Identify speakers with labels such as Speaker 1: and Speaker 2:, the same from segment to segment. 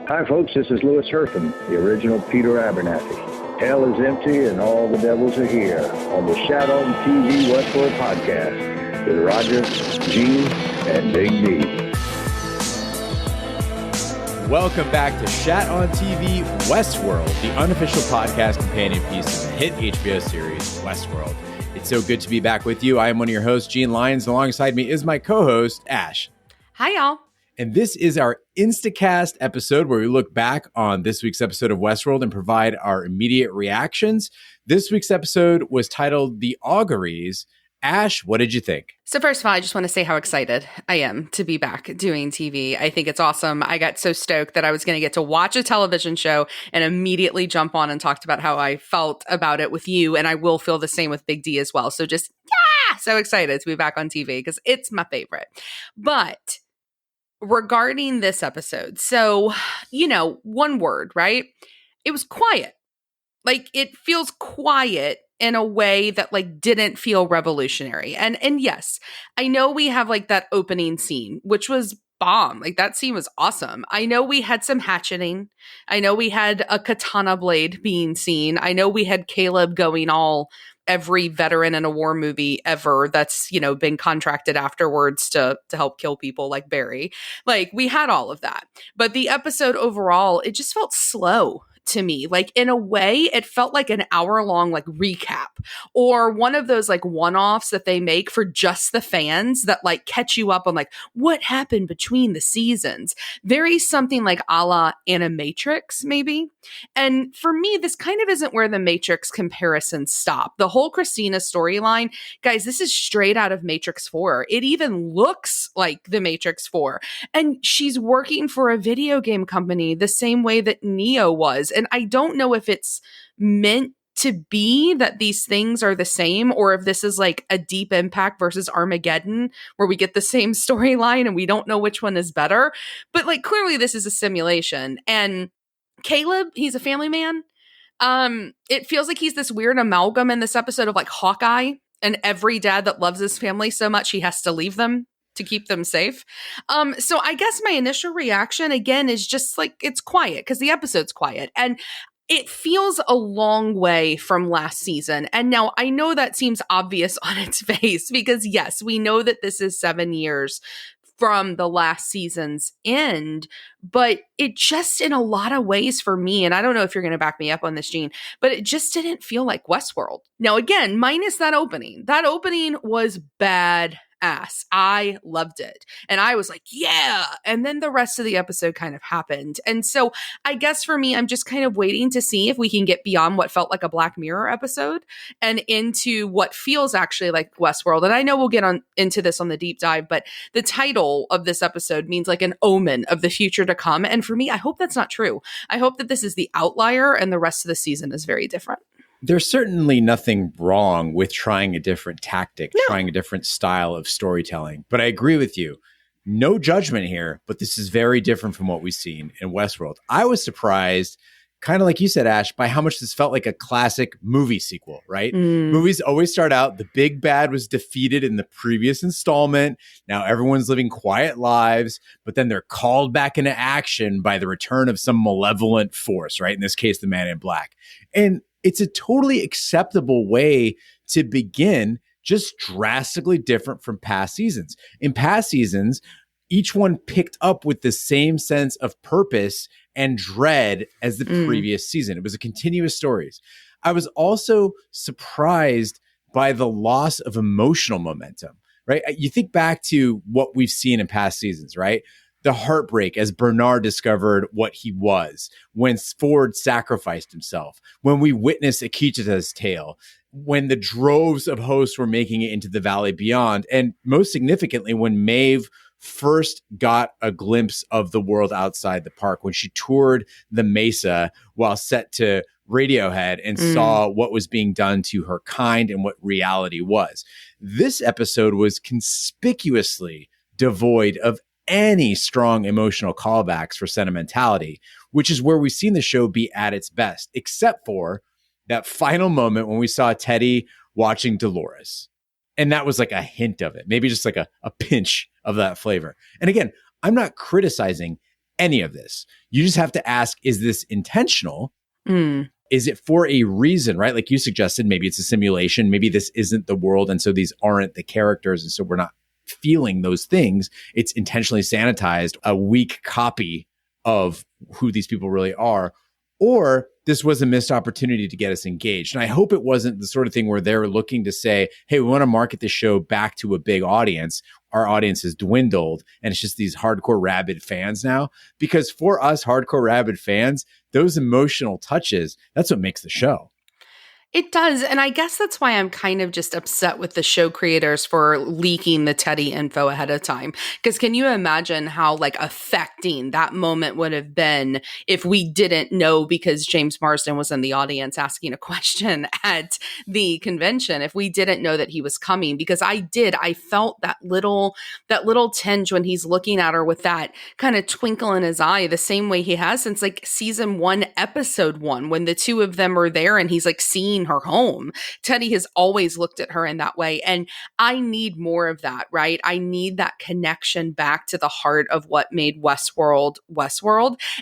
Speaker 1: Hi, folks. This is Louis Herfin, the original Peter Abernathy. Hell is empty and all the devils are here on the Shat on TV Westworld podcast with Roger, Gene, and Big D.
Speaker 2: Welcome back to Shat on TV Westworld, the unofficial podcast companion piece of the hit HBO series Westworld. It's so good to be back with you. I am one of your hosts, Gene Lyons. Alongside me is my co-host, Ash.
Speaker 3: Hi, y'all.
Speaker 2: And this is our Instacast episode where we look back on this week's episode of Westworld and provide our immediate reactions. This week's episode was titled The Auguries. Ash, what did you think?
Speaker 3: So first of all, I just want to say how excited I am to be back doing TV. I think it's awesome. I got so stoked that I was going to get to watch a television show and immediately jump on and talked about how I felt about it with you. And I will feel the same with Big D as well. So just, so excited to be back on TV because it's my favorite. But regarding this episode, so, one word, right? It was quiet. Like, it feels quiet in a way that didn't feel revolutionary. And yes, I know we have that opening scene, which was bomb. That scene was awesome. I know we had some hatcheting. I know we had a katana blade being seen. I know we had Caleb going all every veteran in a war movie ever that's, been contracted afterwards to help kill people like Barry. We had all of that. But the episode overall, it just felt slow to me. In a way, it felt like an hour-long recap or one of those one-offs that they make for just the fans that catch you up on what happened between the seasons. Very something a la Animatrix, maybe. And for me, this kind of isn't where the Matrix comparisons stop. The whole Christina storyline, guys, this is straight out of Matrix 4. It even looks like the Matrix 4. And she's working for a video game company the same way that Neo was. And I don't know if it's meant to be that these things are the same or if this is a Deep Impact versus Armageddon where we get the same storyline and we don't know which one is better. But clearly this is a simulation. And Caleb, he's a family man. It feels like he's this weird amalgam in this episode of Hawkeye and every dad that loves his family so much he has to leave them to keep them safe. So I guess my initial reaction again is just it's quiet because the episode's quiet and it feels a long way from last season. And now I know that seems obvious on its face because yes, we know that this is 7 years from the last season's end, but it just in a lot of ways for me, and I don't know if you're going to back me up on this, Gene, but it just didn't feel like Westworld. Now again, minus that opening was bad ass. I loved it. And I was yeah. And then the rest of the episode kind of happened. And so I guess for me, I'm just kind of waiting to see if we can get beyond what felt like a Black Mirror episode and into what feels actually like Westworld. And I know we'll get into this on the deep dive, but the title of this episode means an omen of the future to come. And for me, I hope that's not true. I hope that this is the outlier and the rest of the season is very different.
Speaker 2: There's certainly nothing wrong with trying a different tactic, trying a different style of storytelling. But I agree with you. No judgment here, but this is very different from what we've seen in Westworld. I was surprised, kind of like you said, Ash, by how much this felt like a classic movie sequel, right? Movies always start out, the big bad was defeated in the previous installment. Now everyone's living quiet lives, but then they're called back into action by the return of some malevolent force, right? In this case, the Man in Black. And it's a totally acceptable way to begin, just drastically different from past seasons. In past seasons, each one picked up with the same sense of purpose and dread as the previous season. It was a continuous stories. I was also surprised by the loss of emotional momentum, right? You think back to what we've seen in past seasons, right? The heartbreak as Bernard discovered what he was, when Ford sacrificed himself, when we witnessed Akita's tale, when the droves of hosts were making it into the Valley Beyond, and most significantly, when Maeve first got a glimpse of the world outside the park, when she toured the Mesa while set to Radiohead and saw what was being done to her kind and what reality was. This episode was conspicuously devoid of any strong emotional callbacks for sentimentality, which is where we've seen the show be at its best, except for that final moment when we saw Teddy watching Dolores. And that was a hint of it, maybe just a pinch of that flavor. And again, I'm not criticizing any of this. You just have to ask, is this intentional?
Speaker 3: Mm.
Speaker 2: Is it for a reason, right? Like you suggested, maybe it's a simulation. Maybe this isn't the world. And so these aren't the characters. And so we're not feeling those things. It's intentionally sanitized, a weak copy of who these people really are. Or this was a missed opportunity to get us engaged. And I hope it wasn't the sort of thing where they're looking to say, hey, we want to market this show back to a big audience. Our audience has dwindled and it's just these hardcore rabid fans now. Because for us hardcore rabid fans, those emotional touches, that's what makes the show.
Speaker 3: It does. And I guess that's why I'm kind of just upset with the show creators for leaking the Teddy info ahead of time. Because can you imagine how like affecting that moment would have been if we didn't know, because James Marsden was in the audience asking a question at the convention, if we didn't know that he was coming? Because I felt that little tinge when he's looking at her with that kind of twinkle in his eye, the same way he has since like season 1, episode 1, when the two of them are there and he's like seeing her home. Teddy has always looked at her in that way. And I need more of that, right? I need that connection back to the heart of what made Westworld.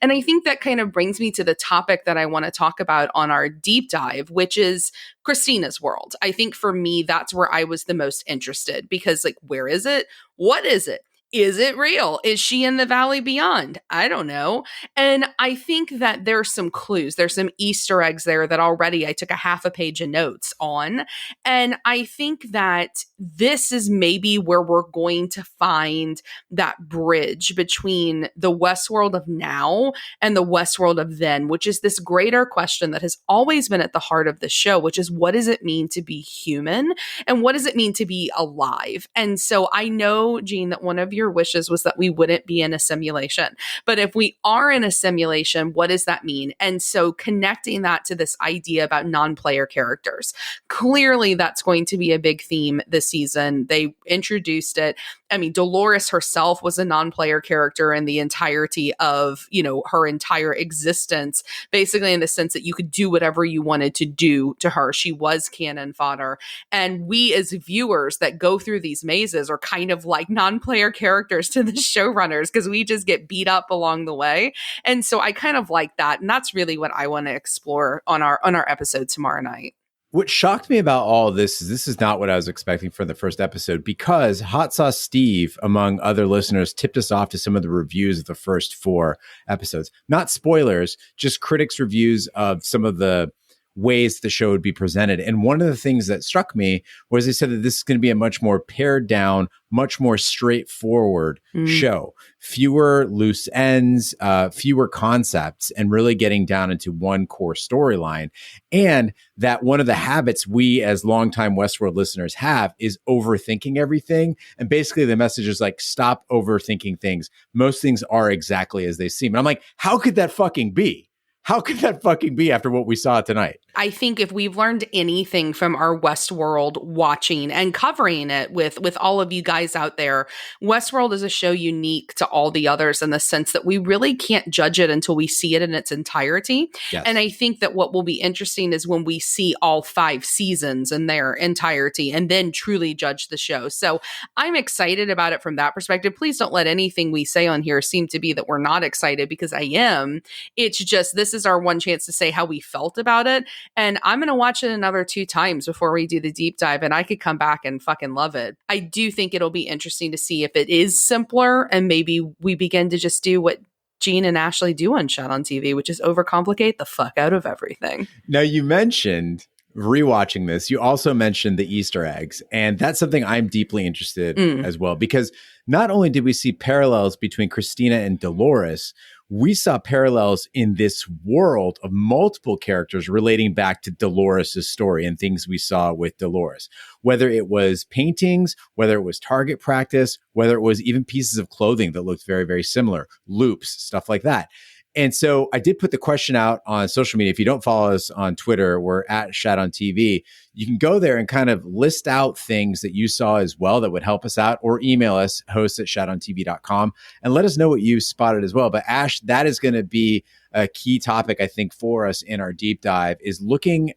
Speaker 3: And I think that kind of brings me to the topic that I want to talk about on our deep dive, which is Christina's world. I think for me, that's where I was the most interested because like, where is it? What is it? Is it real? Is she in the valley beyond? I don't know. And I think that there's some clues. There's some Easter eggs there that already I took a half a page of notes on. And I think that this is maybe where we're going to find that bridge between the Westworld of now and the Westworld of then, which is this greater question that has always been at the heart of the show, which is what does it mean to be human? And what does it mean to be alive? And so I know, Jean, that one of your wishes was that we wouldn't be in a simulation. But if we are in a simulation, what does that mean? And so connecting that to this idea about non-player characters, clearly that's going to be a big theme this season. They introduced it. I mean, Dolores herself was a non-player character in the entirety of, her entire existence, basically in the sense that you could do whatever you wanted to do to her. She was cannon fodder. And we as viewers that go through these mazes are kind of like non-player characters to the showrunners because we just get beat up along the way. And so I kind of like that. And that's really what I want to explore on our episode tomorrow night.
Speaker 2: What shocked me about all of this is not what I was expecting for the first episode, because Hot Sauce Steve, among other listeners, tipped us off to some of the reviews of the first 4 episodes. Not spoilers, just critics' reviews of some of the ways the show would be presented. And one of the things that struck me was they said that this is going to be a much more pared down, much more straightforward show. Fewer loose ends, fewer concepts, and really getting down into one core storyline. And that one of the habits we as longtime Westworld listeners have is overthinking everything. And basically the message is like, stop overthinking things. Most things are exactly as they seem. And I'm like, how could that fucking be? How could that fucking be after what we saw tonight?
Speaker 3: I think if we've learned anything from our Westworld watching and covering it with all of you guys out there, Westworld is a show unique to all the others in the sense that we really can't judge it until we see it in its entirety.
Speaker 2: Yes.
Speaker 3: And I think that what will be interesting is when we see all 5 seasons in their entirety and then truly judge the show. So I'm excited about it from that perspective. Please don't let anything we say on here seem to be that we're not excited, because I am. It's just, this is our one chance to say how we felt about it. And I'm going to watch it another 2 times before we do the deep dive, and I could come back and fucking love it. I do think it'll be interesting to see if it is simpler and maybe we begin to just do what Jean and Ashley do on Shot on TV, which is overcomplicate the fuck out of everything.
Speaker 2: Now, you mentioned rewatching this. You also mentioned the Easter eggs, and that's something I'm deeply interested as well, because not only did we see parallels between Christina and Dolores, we saw parallels in this world of multiple characters relating back to Dolores' story and things we saw with Dolores, whether it was paintings, whether it was target practice, whether it was even pieces of clothing that looked very, very similar, loops, stuff like that. And so I did put the question out on social media. If you don't follow us on Twitter, we're at Shat on TV. You can go there and kind of list out things that you saw as well that would help us out, or email us, host@shatontv.com, and let us know what you spotted as well. But Ash, that is going to be a key topic, I think, for us in our deep dive, is looking,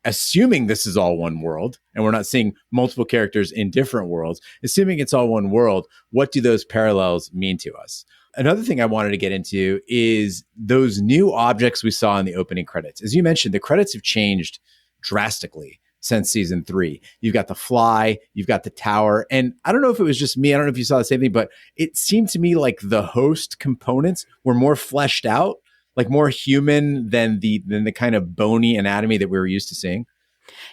Speaker 2: assuming this is all one world and we're not seeing multiple characters in different worlds, assuming it's all one world, what do those parallels mean to us? Another thing I wanted to get into is those new objects we saw in the opening credits. As you mentioned, the credits have changed drastically since season 3. You've got the fly, you've got the tower. And I don't know if it was just me, I don't know if you saw the same thing, but it seemed to me like the host components were more fleshed out, like more human than the kind of bony anatomy that we were used to seeing.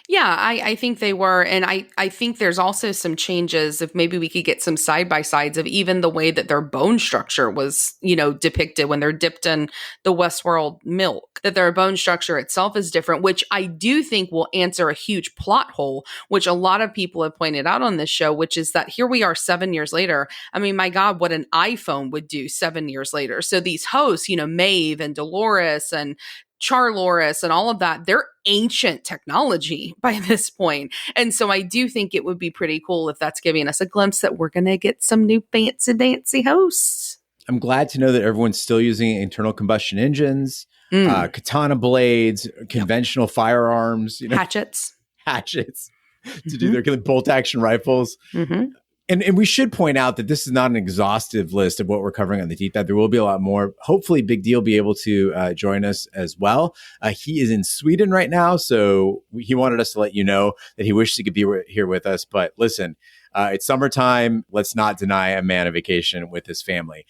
Speaker 3: Yeah, I think they were. And I think there's also some changes. If maybe we could get some side-by-sides of even the way that their bone structure was, depicted when they're dipped in the Westworld milk, that their bone structure itself is different, which I do think will answer a huge plot hole, which a lot of people have pointed out on this show, which is that here we are 7 years later. I mean, my God, what an iPhone would do 7 years later. So these hosts, Maeve and Dolores and Charloris and all of that, they're ancient technology by this point. And so I do think it would be pretty cool if that's giving us a glimpse that we're going to get some new fancy dancy hosts.
Speaker 2: I'm glad to know that everyone's still using internal combustion engines, katana blades, conventional firearms,
Speaker 3: Hatchets
Speaker 2: to do their bolt action rifles. And we should point out that this is not an exhaustive list of what we're covering on the deep dive. There will be a lot more. Hopefully, Big D will be able to join us as well. He is in Sweden right now, so he wanted us to let you know that he wishes he could be here with us. But listen, it's summertime. Let's not deny a man a vacation with his family.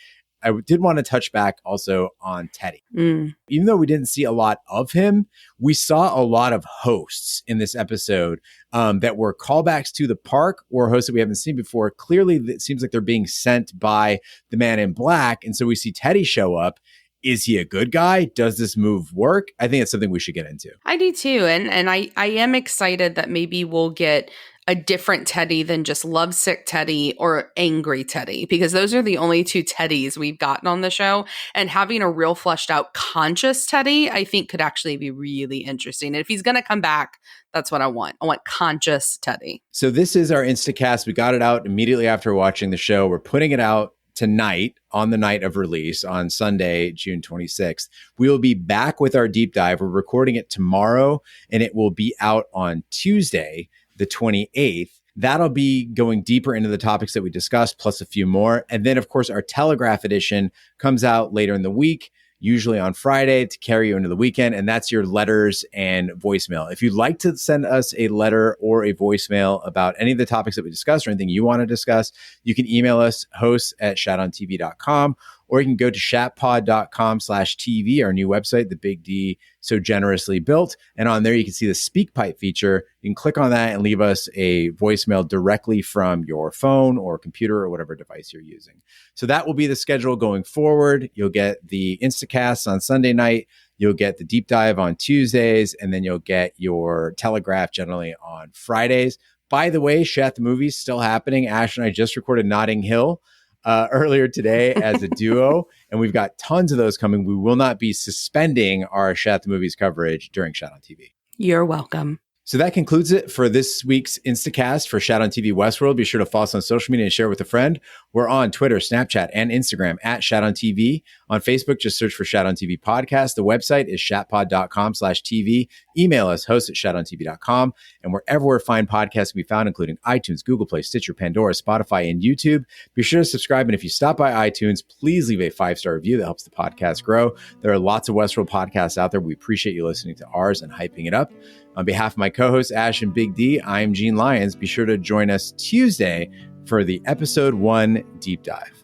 Speaker 2: I did want to touch back also on Teddy. Even though we didn't see a lot of him, we saw a lot of hosts in this episode that were callbacks to the park or hosts that we haven't seen before. Clearly, it seems like they're being sent by the Man in Black. And so we see Teddy show up. Is he a good guy? Does this move work? I think it's something we should get into.
Speaker 3: I do too. And I am excited that maybe we'll get a different Teddy than just lovesick Teddy or angry Teddy, because those are the only two Teddys we've gotten on the show. And having a real fleshed out conscious Teddy, I think could actually be really interesting. And if he's going to come back, that's what I want. I want conscious Teddy.
Speaker 2: So this is our Instacast. We got it out immediately after watching the show. We're putting it out tonight on the night of release on Sunday, June 26th. We will be back with our deep dive. We're recording it tomorrow and it will be out on Tuesday, the 28th. That'll be going deeper into the topics that we discussed, plus a few more. And then, of course, our Telegraph edition comes out later in the week, usually on Friday, to carry you into the weekend. And that's your letters and voicemail. If you'd like to send us a letter or a voicemail about any of the topics that we discussed or anything you want to discuss, you can email us, hosts@shatontv.com, or you can go to shatpod.com/TV, our new website, the Big D so generously built. And on there, you can see the SpeakPipe feature. You can click on that and leave us a voicemail directly from your phone or computer or whatever device you're using. So that will be the schedule going forward. You'll get the Instacasts on Sunday night. You'll get the deep dive on Tuesdays, and then you'll get your Telegraph generally on Fridays. By the way, Shat the Movie's still happening. Ash and I just recorded Notting Hill earlier today as a duo, and we've got tons of those coming. We will not be suspending our Shat the Movies coverage during Shat on TV.
Speaker 3: You're welcome.
Speaker 2: So that concludes it for this week's Instacast for Shat on TV Westworld. Be sure to follow us on social media and share with a friend. We're on Twitter, Snapchat, and Instagram @Shat on TV. On Facebook, just search for Shat on TV Podcast. The website is shatpod.com/TV. Email us, host@shatontv.com. And wherever fine podcasts can be found, including iTunes, Google Play, Stitcher, Pandora, Spotify, and YouTube. Be sure to subscribe. And if you stop by iTunes, please leave a 5-star review. That helps the podcast grow. There are lots of Westworld podcasts out there. We appreciate you listening to ours and hyping it up. On behalf of my co-hosts, Ash and Big D, I'm Gene Lyons. Be sure to join us Tuesday for the episode 1 deep dive.